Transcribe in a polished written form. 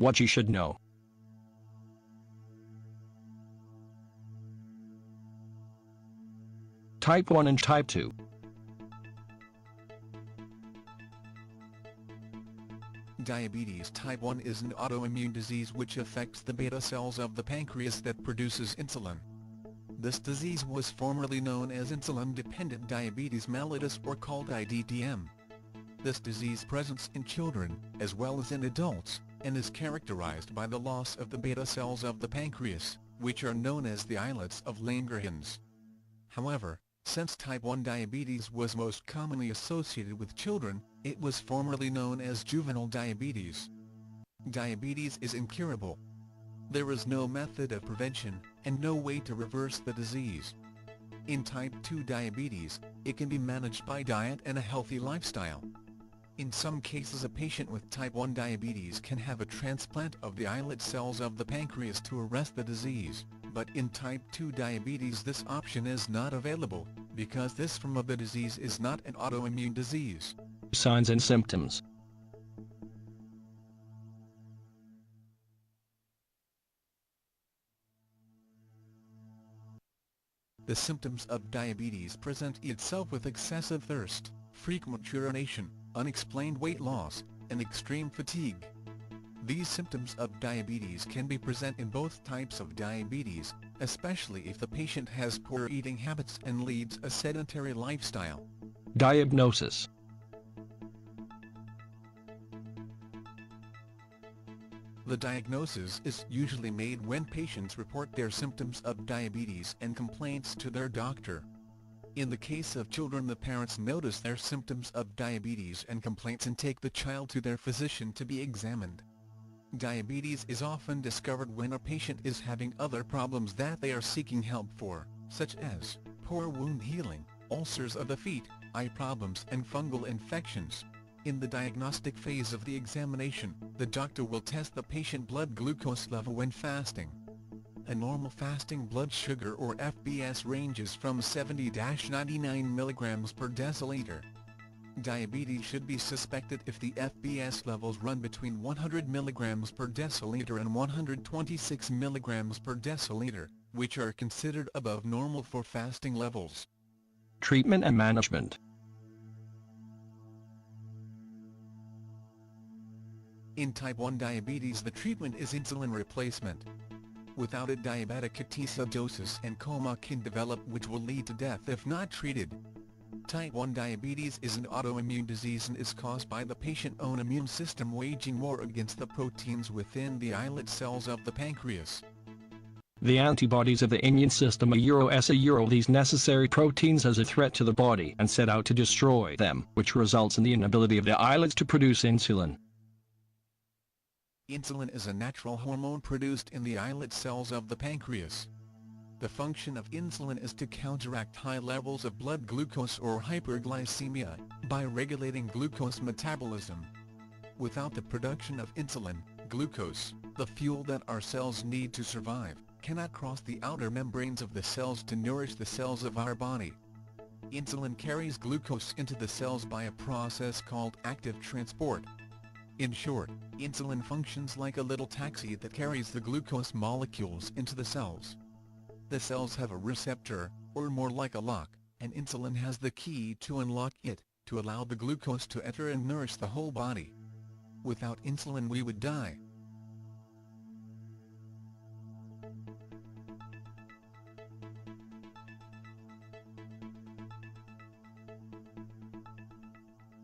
What you should know. Type 1 and Type 2. Diabetes type 1 is an autoimmune disease which affects the beta cells of the pancreas that produces insulin. This disease was formerly known as insulin-dependent diabetes mellitus or called IDDM. This disease presents in children, as well as in adults, and is characterized by the loss of the beta cells of the pancreas, which are known as the islets of Langerhans. However, since type 1 diabetes was most commonly associated with children, it was formerly known as juvenile diabetes. Diabetes is incurable. There is no method of prevention, and no way to reverse the disease. In type 2 diabetes, it can be managed by diet and a healthy lifestyle. In some cases, a patient with type 1 diabetes can have a transplant of the islet cells of the pancreas to arrest the disease, but in type 2 diabetes this option is not available, because this form of the disease is not an autoimmune disease. Signs and symptoms. The symptoms of diabetes present itself with excessive thirst, frequent urination, unexplained weight loss, and extreme fatigue. These symptoms of diabetes can be present in both types of diabetes, especially if the patient has poor eating habits and leads a sedentary lifestyle. Diagnosis. The diagnosis is usually made when patients report their symptoms of diabetes and complaints to their doctor. In the case of children, the parents notice their symptoms of diabetes and complaints and take the child to their physician to be examined. Diabetes is often discovered when a patient is having other problems that they are seeking help for, such as poor wound healing, ulcers of the feet, eye problems and fungal infections. In the diagnostic phase of the examination, the doctor will test the patient blood glucose level when fasting. A normal fasting blood sugar or FBS ranges from 70-99 mg per deciliter. Diabetes should be suspected if the FBS levels run between 100 mg per deciliter and 126 mg per deciliter, which are considered above normal for fasting levels. Treatment and management. In type 1 diabetes, the treatment is insulin replacement. Without it, diabetic ketoacidosis and coma can develop, which will lead to death if not treated. Type 1 diabetes is an autoimmune disease and is caused by the patient's own immune system waging war against the proteins within the islet cells of the pancreas. The antibodies of the immune system assail these necessary proteins as a threat to the body and set out to destroy them, which results in the inability of the islets to produce insulin. Insulin is a natural hormone produced in the islet cells of the pancreas. The function of insulin is to counteract high levels of blood glucose or hyperglycemia, by regulating glucose metabolism. Without the production of insulin, glucose, the fuel that our cells need to survive, cannot cross the outer membranes of the cells to nourish the cells of our body. Insulin carries glucose into the cells by a process called active transport. In short, insulin functions like a little taxi that carries the glucose molecules into the cells. The cells have a receptor, or more like a lock, and insulin has the key to unlock it, to allow the glucose to enter and nourish the whole body. Without insulin we would die.